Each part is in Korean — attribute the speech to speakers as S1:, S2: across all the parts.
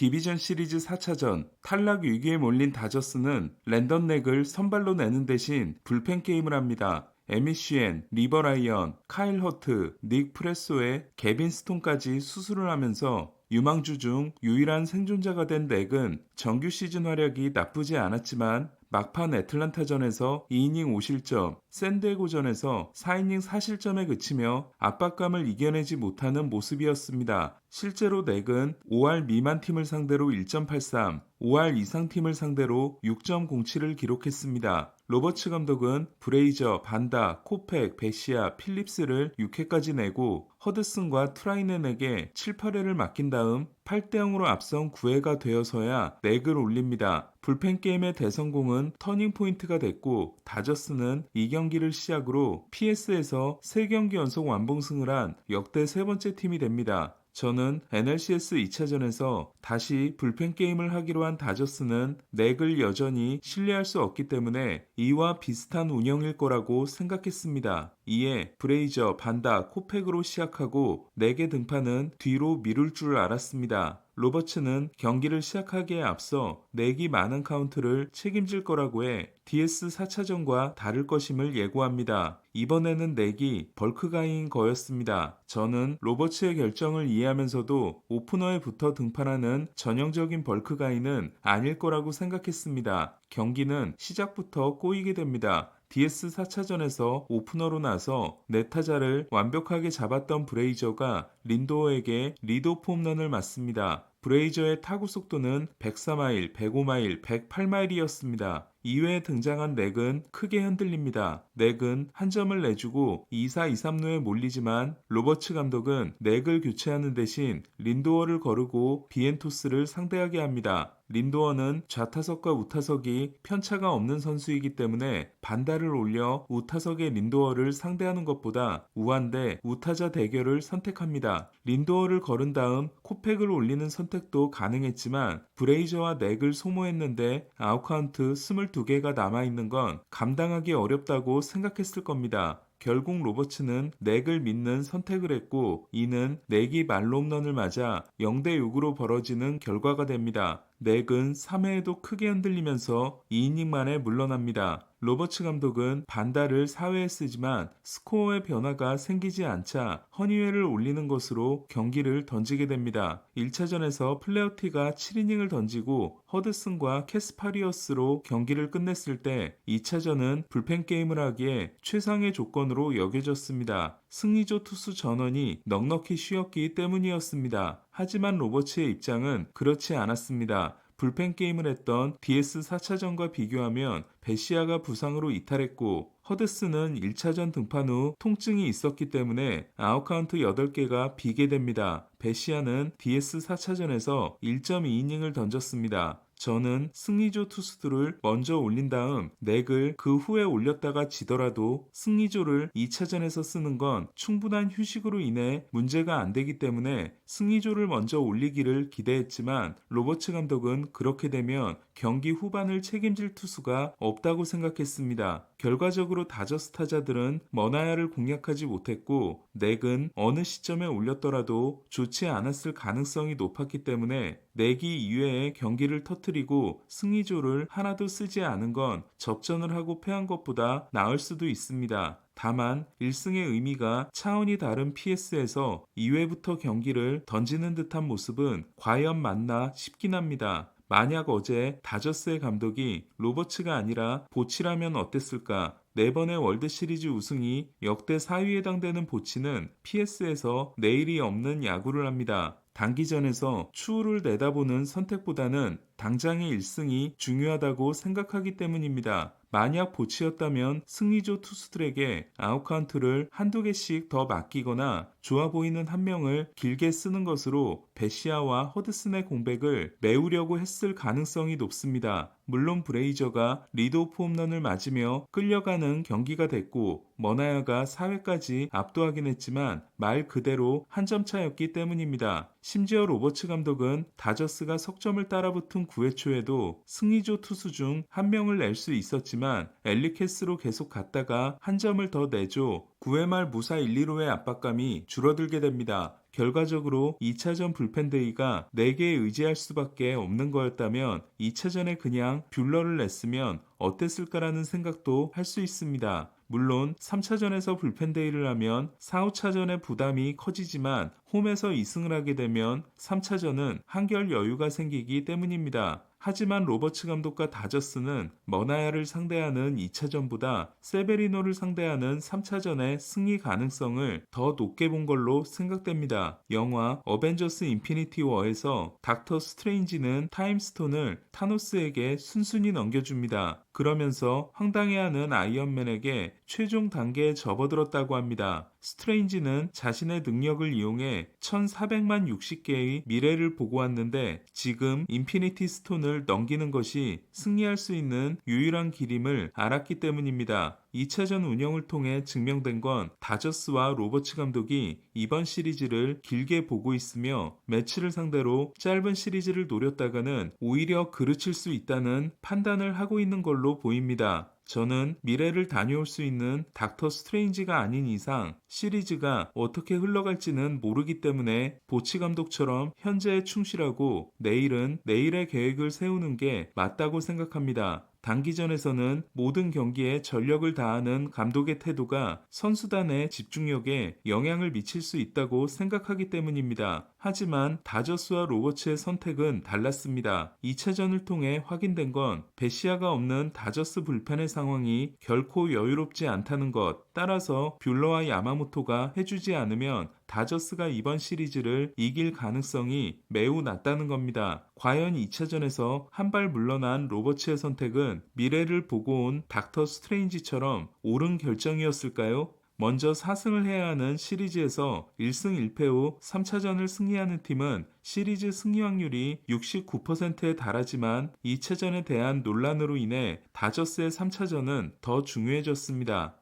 S1: 디비전 시리즈 4차전 탈락 위기에 몰린 다저스는 랜던 넥을 선발로 내는 대신 불펜 게임을 합니다. 에미쉬엔, 리버 라이언, 카일 허트, 닉 프레소에 개빈 스톤까지 수술을 하면서 유망주 중 유일한 생존자가 된 넥은 정규 시즌 활약이 나쁘지 않았지만 막판 애틀란타전에서 2이닝 5실점, 샌디에고전에서 4이닝 4실점에 그치며 압박감을 이겨내지 못하는 모습이었습니다. 실제로 넥은 5할 미만 팀을 상대로 1.83, 5할 이상 팀을 상대로 6.07을 기록했습니다. 로버츠 감독은 브레이저, 반다, 코펙, 베시아, 필립스를 6회까지 내고 허드슨과 트라이넨에게 7, 8회를 맡긴 다음 8대 0으로 앞선 9회가 되어서야 넥을 올립니다. 불펜 게임의 대성공은 터닝포인트가 됐고 다저스는 이 경기를 시작으로 PS에서 3경기 연속 완봉승을 한 역대 세 번째 팀이 됩니다. 저는 NLCS 2차전에서 다시 불펜 게임을 하기로 한 다저스는 넥을 여전히 신뢰할 수 없기 때문에 이와 비슷한 운영일 거라고 생각했습니다. 이에 브레이저, 반다, 코펙으로 시작하고 넥의 등판은 뒤로 미룰 줄 알았습니다. 로버츠는 경기를 시작하기에 앞서 넥이 많은 카운트를 책임질 거라고 해 DS 4차전과 다를 것임을 예고합니다. 이번에는 넥이 벌크가이인 거였습니다. 저는 로버츠의 결정을 이해하면서도 오프너에 붙어 등판하는 전형적인 벌크가이는 아닐 거라고 생각했습니다. 경기는 시작부터 꼬이게 됩니다. DS 4차전에서 오프너로 나서 네 타자를 완벽하게 잡았던 브레이저가 린도어에게 리드오프 홈런을 맞습니다. 브레이저의 타구 속도는 104마일, 105마일, 108마일이었습니다. 2회에 등장한 넥은 크게 흔들립니다. 넥은 한 점을 내주고 2사 2삼루에 몰리지만 로버츠 감독은 넥을 교체하는 대신 린도어를 거르고 비엔토스를 상대하게 합니다. 린도어는 좌타석과 우타석이 편차가 없는 선수이기 때문에 반다를 올려 우타석의 린도어를 상대하는 것보다 우한대 우타자 대결을 선택합니다. 린도어를 거른 다음 코펙을 올리는 선택도 가능했지만 브레이저와 넥을 소모했는데 아웃카운트 22개가 남아있는 건 감당하기 어렵다고 생각했을 겁니다. 결국 로버츠는 넥을 믿는 선택을 했고 이는 넥이 말홈런을 맞아 0대 6으로 벌어지는 결과가 됩니다. 넥은 3회에도 크게 흔들리면서 2이닝 만에 물러납니다. 로버츠 감독은 반다를 4회에 쓰지만 스코어의 변화가 생기지 않자 허니웨를 올리는 것으로 경기를 던지게 됩니다. 1차전에서 플레어티가 7이닝을 던지고 허드슨과 캐스파리어스로 경기를 끝냈을 때 2차전은 불펜 게임을 하기에 최상의 조건으로 여겨졌습니다. 승리조 투수 전원이 넉넉히 쉬었기 때문이었습니다. 하지만 로버츠의 입장은 그렇지 않았습니다. 불펜 게임을 했던 DS 4차전과 비교하면 베시아가 부상으로 이탈했고 허드슨은 1차전 등판 후 통증이 있었기 때문에 아웃카운트 8개가 비게 됩니다. 베시아는 DS 4차전에서 1.2이닝을 던졌습니다. 저는 승리조 투수들을 먼저 올린 다음 넥을 그 후에 올렸다가 지더라도 승리조를 2차전에서 쓰는 건 충분한 휴식으로 인해 문제가 안 되기 때문에 승리조를 먼저 올리기를 기대했지만 로버츠 감독은 그렇게 되면 경기 후반을 책임질 투수가 없다고 생각했습니다. 결과적으로 다저스 타자들은 머나야를 공략하지 못했고 넥은 어느 시점에 올렸더라도 좋지 않았을 가능성이 높았기 때문에 넥이 2회에 경기를 터뜨리고 승리조를 하나도 쓰지 않은 건 접전을 하고 패한 것보다 나을 수도 있습니다. 다만 1승의 의미가 차원이 다른 PS에서 2회부터 경기를 던지는 듯한 모습은 과연 맞나 싶긴 합니다. 만약 어제 다저스의 감독이 로버츠가 아니라 보치라면 어땠을까? 4번의 월드시리즈 우승이 역대 4위에 해당되는 보치는 PS에서 내일이 없는 야구를 합니다. 단기전에서 추후를 내다보는 선택보다는 당장의 1승이 중요하다고 생각하기 때문입니다. 만약 보치였다면 승리조 투수들에게 아웃카운트를 한두 개씩 더 맡기거나 좋아 보이는 한 명을 길게 쓰는 것으로 베시아와 허드슨의 공백을 메우려고 했을 가능성이 높습니다. 물론 브레이저가 리드오프 홈런을 맞으며 끌려가는 경기가 됐고 머나야가 4회까지 압도하긴 했지만 말 그대로 한 점 차였기 때문입니다. 심지어 로버츠 감독은 다저스가 석점을 따라붙은 9회 초에도 승리조 투수 중 한 명을 낼 수 있었지만 엘리캐스로 계속 갔다가 한 점을 더 내줘 9회 말 무사 1, 2루의 압박감이 줄어들게 됩니다. 결과적으로 2차전 불펜 데이가 4개에 의지할 수밖에 없는 거였다면 2차전에 그냥 뷰러를 냈으면 어땠을까라는 생각도 할 수 있습니다. 물론 3차전에서 불펜 데이를 하면 4, 5차전의 부담이 커지지만 홈에서 2승을 하게 되면 3차전은 한결 여유가 생기기 때문입니다. 하지만 로버츠 감독과 다저스는 머나야를 상대하는 2차전보다 세베리노를 상대하는 3차전의 승리 가능성을 더 높게 본 걸로 생각됩니다. 영화 어벤져스 인피니티 워에서 닥터 스트레인지는 타임스톤을 타노스에게 순순히 넘겨줍니다. 그러면서 황당해하는 아이언맨에게 최종 단계에 접어들었다고 합니다. 스트레인지는 자신의 능력을 이용해 1400만 60개의 미래를 보고 왔는데 지금 인피니티 스톤을 넘기는 것이 승리할 수 있는 유일한 길임을 알았기 때문입니다. 2차전 운영을 통해 증명된 건 다저스와 로버츠 감독이 이번 시리즈를 길게 보고 있으며 매치를 상대로 짧은 시리즈를 노렸다가는 오히려 그르칠 수 있다는 판단을 하고 있는 걸로 보입니다. 저는 미래를 다녀올 수 있는 닥터 스트레인지가 아닌 이상 시리즈가 어떻게 흘러갈지는 모르기 때문에 보치 감독처럼 현재에 충실하고 내일은 내일의 계획을 세우는 게 맞다고 생각합니다. 단기전에서는 모든 경기에 전력을 다하는 감독의 태도가 선수단의 집중력에 영향을 미칠 수 있다고 생각하기 때문입니다. 하지만 다저스와 로버츠의 선택은 달랐습니다. 2차전을 통해 확인된 건 베시아가 없는 다저스 불펜의 상황이 결코 여유롭지 않다는 것. 따라서 뷰러와 야마모토가 해주지 않으면 다저스가 이번 시리즈를 이길 가능성이 매우 낮다는 겁니다. 과연 2차전에서 한 발 물러난 로버츠의 선택은 미래를 보고 온 닥터 스트레인지처럼 옳은 결정이었을까요? 먼저 4승을 해야 하는 시리즈에서 1승 1패 후 3차전을 승리하는 팀은 시리즈 승리 확률이 69%에 달하지만 2차전에 대한 논란으로 인해 다저스의 3차전은 더 중요해졌습니다.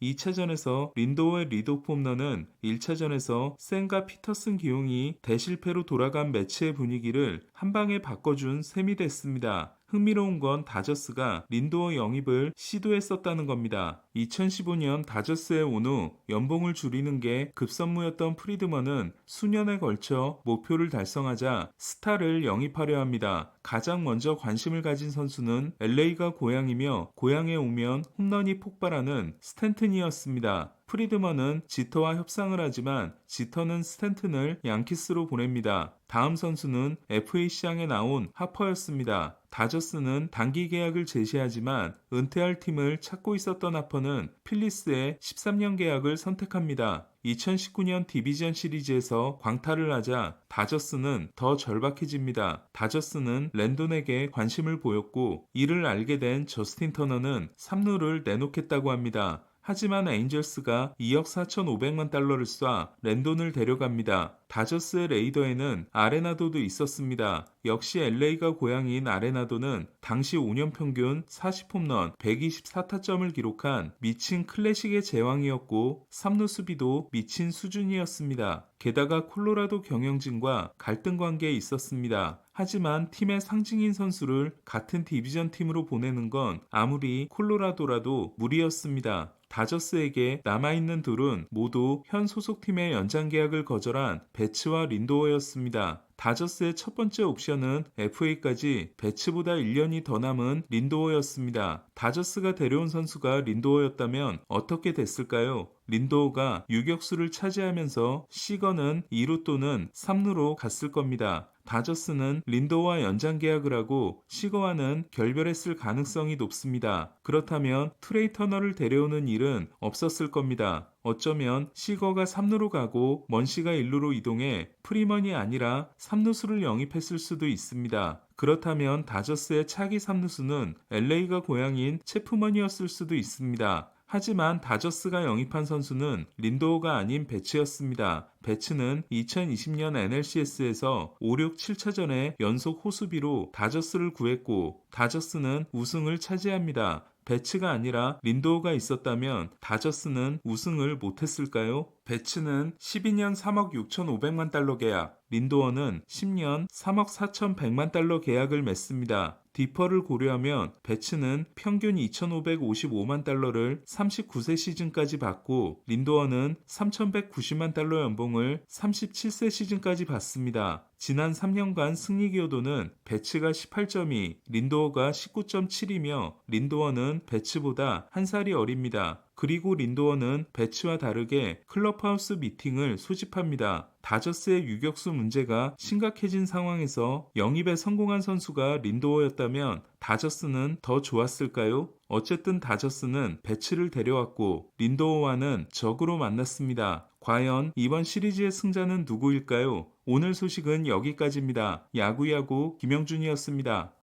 S1: 2차전에서 린도어의 리드오프 홈런은 1차전에서 샌과 피터슨 기용이 대실패로 돌아간 매치의 분위기를 한방에 바꿔준 셈이 됐습니다. 흥미로운 건 다저스가 린도어 영입을 시도했었다는 겁니다. 2015년 다저스에 온 후 연봉을 줄이는 게 급선무였던 프리드먼은 수년에 걸쳐 목표를 달성하자 스타를 영입하려 합니다. 가장 먼저 관심을 가진 선수는 LA가 고향이며 고향에 오면 홈런이 폭발하는 스탠튼이었습니다. 프리드먼은 지터와 협상을 하지만 지터는 스탠튼을 양키스로 보냅니다. 다음 선수는 FA 시장에 나온 하퍼였습니다. 다저스는 단기 계약을 제시하지만 은퇴할 팀을 찾고 있었던 하퍼는 필리스의 13년 계약을 선택합니다. 2019년 디비전 시리즈에서 광탈을 하자 다저스는 더 절박해집니다. 다저스는 랜돈에게 관심을 보였고 이를 알게 된 저스틴 터너는 3루를 내놓겠다고 합니다. 하지만 에인절스가 2억 4,500만 달러를 쏴 랜돈을 데려갑니다. 다저스의 레이더에는 아레나도도 있었습니다. 역시 LA가 고향인 아레나도는 당시 5년 평균 40홈런 124타점을 기록한 미친 클래식의 제왕이었고 3루 수비도 미친 수준이었습니다. 게다가 콜로라도 경영진과 갈등 관계에 있었습니다. 하지만 팀의 상징인 선수를 같은 디비전 팀으로 보내는 건 아무리 콜로라도라도 무리였습니다. 다저스에게 남아있는 둘은 모두 현 소속팀의 연장 계약을 거절한 배츠와 린도어였습니다. 다저스의 첫 번째 옵션은 FA까지 배츠보다 1년이 더 남은 린도어였습니다. 다저스가 데려온 선수가 린도어였다면 어떻게 됐을까요? 린도어가 유격수를 차지하면서 시거는 2루 또는 3루로 갔을 겁니다. 다저스는 린도어와 연장 계약을 하고 시거와는 결별했을 가능성이 높습니다. 그렇다면 트레이 터너를 데려오는 일은 없었을 겁니다. 어쩌면 시거가 3루로 가고 먼시가 1루로 이동해 프리먼이 아니라 3루수를 영입했을 수도 있습니다. 그렇다면 다저스의 차기 3루수는 LA가 고향인 체프먼이었을 수도 있습니다. 하지만 다저스가 영입한 선수는 린도어가 아닌 배츠였습니다. 배츠는 2020년 NLCS에서 5, 6, 7차전에 연속 호수비로 다저스를 구했고 다저스는 우승을 차지합니다. 배츠가 아니라 린도어가 있었다면 다저스는 우승을 못했을까요? 배츠는 12년 3억 6,500만 달러 계약, 린도어는 10년 3억 4,100만 달러 계약을 맺습니다. 디퍼를 고려하면 배츠는 평균 2,555만 달러를 39세 시즌까지 받고 린도어는 3,190만 달러 연봉을 37세 시즌까지 받습니다. 지난 3년간 승리 기여도는 배츠가 18.2, 린도어가 19.7이며 린도어는 배츠보다 한 살이 어립니다. 그리고 린도어는 배츠와 다르게 클럽하우스 미팅을 소집합니다. 다저스의 유격수 문제가 심각해진 상황에서 영입에 성공한 선수가 린도어였다면 다저스는 더 좋았을까요? 어쨌든 다저스는 배츠를 데려왔고 린도어와는 적으로 만났습니다. 과연 이번 시리즈의 승자는 누구일까요? 오늘 소식은 여기까지입니다. 야구야구 김영준이었습니다.